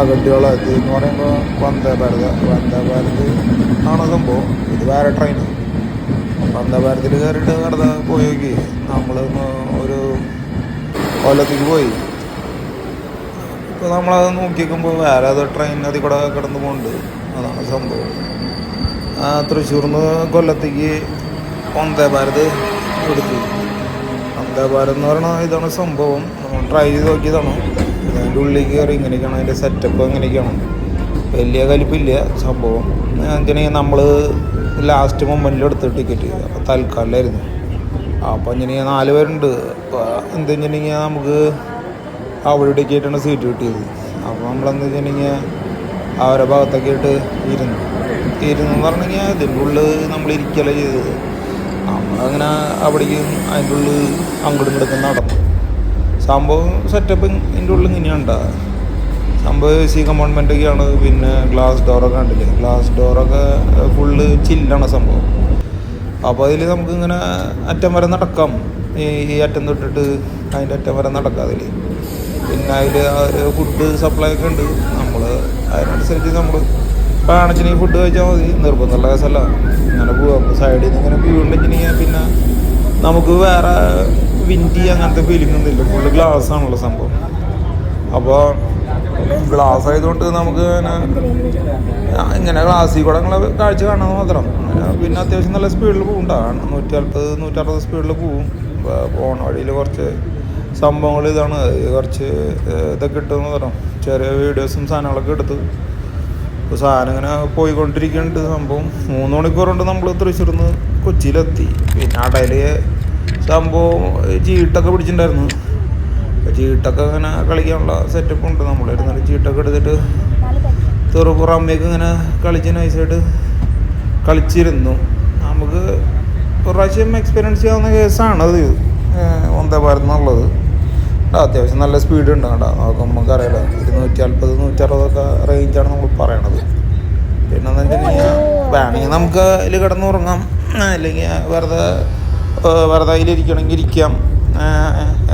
കെട്ടിയോളത്ത് എന്ന് പറയുമ്പോൾ വന്ദേ ഭാരത് ആണ് സംഭവം. ഇത് വേറെ ട്രെയിനാണ്. വന്ദേ ഭാരതിൽ കയറിയിട്ട് വെറുതെ പോയി നോക്കി. നമ്മൾ ഒരു കൊല്ലത്തേക്ക് പോയി. ഇപ്പോൾ നമ്മളത് നോക്കി നോക്കുമ്പോൾ വേറെ അത് ട്രെയിൻ അതിൽ കൂടെ കിടന്നു പോകുന്നുണ്ട്. അതാണ് സംഭവം. തൃശ്ശൂരിൽ നിന്ന് കൊല്ലത്തേക്ക് വന്ദേ ഭാരത് എടുത്തു. വന്ദേ ഭാരത് എന്ന് പറഞ്ഞാൽ ഇതാണ് സംഭവം. ട്രൈ ചെയ്ത് നോക്കിയതാണ്. അതിൻ്റെ ഉള്ളിൽ കയറി ഇങ്ങനെയൊക്കെയാണ് അതിൻ്റെ സെറ്റപ്പ്. അങ്ങനെയൊക്കെയാണ്, വലിയ കലിപ്പില്ല സംഭവം. അങ്ങനെ നമ്മൾ ലാസ്റ്റ് മൊമെൻറ്റിൽ എടുത്ത് ടിക്കറ്റ്. അപ്പോൾ തൽക്കാലമായിരുന്നു. അപ്പോൾ ഇങ്ങനെ 4 പേരുണ്ട്. അപ്പോൾ എന്താ വെച്ചിട്ടുണ്ടെങ്കിൽ നമുക്ക് അവിടെ ടിക്കറ്റാണ് സീറ്റ് കിട്ടിയത്. അപ്പോൾ നമ്മളെന്താ വെച്ചിട്ടുണ്ടെങ്കിൽ അവരെ ഭാഗത്തൊക്കെ ആയിട്ട് ഇരുന്ന് പറഞ്ഞെങ്കിൽ അതിൻ്റെ ഉള്ളിൽ നമ്മൾ ഇരിക്കല്ലേ ചെയ്തത്. നമ്മളങ്ങനെ അവിടേക്ക് അതിൻ്റെ ഉള്ളിൽ അങ്ങോട്ടും ഇങ്ങോട്ടൊക്കെ നടന്നു. സംഭവം സെറ്റപ്പ് ഇതിൻ്റെ ഉള്ളിൽ ഇങ്ങനെയുണ്ടോ സംഭവം. AC കമ്പാർട്ട്മെൻറ്റൊക്കെയാണ്. പിന്നെ ഗ്ലാസ് ഡോറൊക്കെ കണ്ടില്ലേ? ഗ്ലാസ് ഡോറൊക്കെ ഫുള്ള് ചില്ലാണ് സംഭവം. അപ്പോൾ അതിൽ നമുക്കിങ്ങനെ അറ്റം വരെ നടക്കാം. ഈ അറ്റം തൊട്ടിട്ട് അതിൻ്റെ അറ്റം വരെ നടക്കാം അതിൽ. പിന്നെ അതിൽ ഫുഡ് സപ്ലൈ ഒക്കെ ഉണ്ട്. നമ്മൾ അതിനനുസരിച്ച് നമ്മൾ കാണിച്ചിട്ടുണ്ടെങ്കിൽ ഫുഡ് കഴിച്ചാൽ മതി. നിർബന്ധമുള്ള കേസല്ല. ഇങ്ങനെ പോവാം. സൈഡിൽ നിന്ന് ഇങ്ങനെ വ്യൂ ഉണ്ടെങ്കിൽ പിന്നെ നമുക്ക് വേറെ വിൻഡി അങ്ങനത്തെ ഫീലിംഗ് ഒന്നുമില്ല. ഫുള്ള് ഗ്ലാസ് ആണുള്ള സംഭവം. അപ്പോൾ ഗ്ലാസ് ആയതുകൊണ്ട് നമുക്ക് ഇങ്ങനെ ഗ്ലാസ്സിൽ കൂടെ നിങ്ങളെ കാഴ്ച കാണാൻ മാത്രം. പിന്നെ അത്യാവശ്യം നല്ല സ്പീഡിൽ പോകുന്നുണ്ടാണ്. 140-160 സ്പീഡിൽ പോവും. പോണ വഴിയിൽ കുറച്ച് സംഭവങ്ങൾ ഇതാണ്. കുറച്ച് ഇതൊക്കെ ഇട്ടെന്ന് പറയാം. ചെറിയ വീഡിയോസും സാധനങ്ങളൊക്കെ എടുത്ത് ഇപ്പോൾ സാധനം ഇങ്ങനെ പോയിക്കൊണ്ടിരിക്കുന്നുണ്ട്. സംഭവം 3 മണിക്കൂർ കൊണ്ട് നമ്മൾ തൃശ്ശൂരിൽ നിന്ന് കൊച്ചിയിലെത്തി. പിന്നെ അടയിൽ സംഭവം ചീട്ടൊക്കെ പിടിച്ചിട്ടുണ്ടായിരുന്നു. ചീട്ടൊക്കെ ഇങ്ങനെ കളിക്കാനുള്ള സെറ്റപ്പ് ഉണ്ട്. നമ്മളിരുന്നിട്ട് ചീട്ടൊക്കെ എടുത്തിട്ട് തെറുപുറമ്മയൊക്കെ ഇങ്ങനെ കളിച്ച് നൈസായിട്ട് കളിച്ചിരുന്നു. നമുക്ക് ഒരു പ്രാവശ്യം എക്സ്പീരിയൻസ് ചെയ്യാവുന്ന കേസാണത് വന്ദേ ഭാരത് എന്നുള്ളത്. അത്യാവശ്യം നല്ല സ്പീഡ് ഉണ്ട് കേട്ടോ. നോക്കുമ്പോൾ നമുക്കറിയാലോ 240-160 റേഞ്ചാണ് നമ്മൾ പറയണത്. പിന്നെ എന്താ വെച്ചിട്ടുണ്ടെങ്കിൽ വേണമെങ്കിൽ നമുക്ക് അതിൽ കിടന്നുറങ്ങാം. അല്ലെങ്കിൽ വെറുതെ അതിലിരിക്കണമെങ്കിൽ ഇരിക്കാം.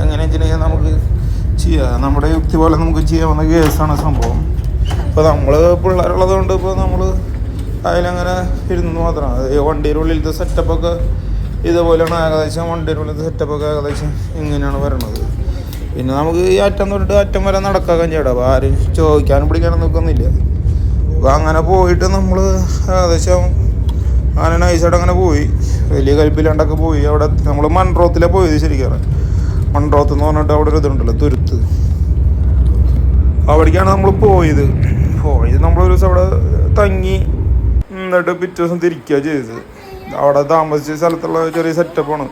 എങ്ങനെ വെച്ചിട്ടുണ്ടെങ്കിൽ നമുക്ക് ചെയ്യാം. നമ്മുടെ യുക്തി പോലെ നമുക്ക് ചെയ്യാവുന്ന കേസാണ് സംഭവം. ഇപ്പോൾ നമ്മൾ പിള്ളേരുള്ളത് കൊണ്ട് ഇപ്പോൾ നമ്മൾ അതിലങ്ങനെ ഇരുന്ന് മാത്രമാണ്. വണ്ടിയുടെ ഉള്ളിലത്തെ സെറ്റപ്പൊക്കെ ഇതുപോലെയാണ് ഏകദേശം. വണ്ടിയുടെ ഉള്ളിലത്തെ സെറ്റപ്പൊക്കെ ഏകദേശം ഇങ്ങനെയാണ് വരണത്. പിന്നെ നമുക്ക് ഈ അറ്റം തൊട്ടിട്ട് അറ്റം വരെ നടക്കാൻ ചേട്ടാ. അപ്പോൾ ആരും ചോദിക്കാനും പിടിക്കാനും നിൽക്കുന്നില്ല. അപ്പോൾ അങ്ങനെ പോയിട്ട് നമ്മൾ ഏകദേശം അങ്ങനെ നൈസായിട്ട് അങ്ങനെ പോയി. വലിയ കൽപ്പില്ലാണ്ടൊക്കെ പോയി. അവിടെ നമ്മൾ മൺറോത്തിലാണ് പോയത്. ശരിക്കും മൺറോത്ത് എന്ന് പറഞ്ഞിട്ട് അവിടെ ഒരു ഇതുണ്ടല്ലോ, തുരുത്ത്. അവിടേക്കാണ് നമ്മൾ പോയത്. നമ്മളൊരു ദിവസം അവിടെ തങ്ങി എന്നിട്ട് പിറ്റേ ദിവസം തിരിക്കുക ചെയ്തത്. അവിടെ താമസിച്ച സ്ഥലത്തുള്ള ചെറിയ സെറ്റപ്പാണ്.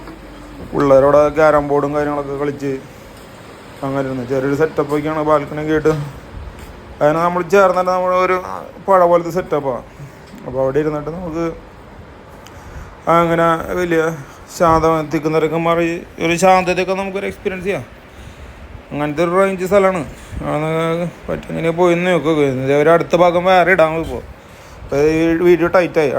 പിള്ളേരവിടെ ക്യാരം ബോർഡും കാര്യങ്ങളൊക്കെ കളിച്ച് അങ്ങനെ ഇരുന്നു. ചെറിയൊരു സെറ്റപ്പൊക്കെയാണ്. ബാൽക്കണിയൊക്കെ ആയിട്ട് അതിന് നമ്മൾ ചേർന്നിട്ട് നമ്മളൊരു പഴ പോലത്തെ സെറ്റപ്പാണ്. അപ്പോൾ അവിടെ ഇരുന്നിട്ട് നമുക്ക് അങ്ങനെ വലിയ ശാന്തത്തിക്കുന്നവരൊക്കെ മാറി ഒരു ശാന്തതയൊക്കെ നമുക്കൊരു എക്സ്പീരിയൻസ് ചെയ്യാം. അങ്ങനത്തെ ഒരു റേഞ്ച് സ്ഥലമാണ്. പറ്റുമെങ്കിൽ പോയി നോക്കുക. ഒരു അടുത്ത ഭാഗം വേറെ ഇടാൻ ഇപ്പോൾ വീഡിയോ ടൈറ്റായി.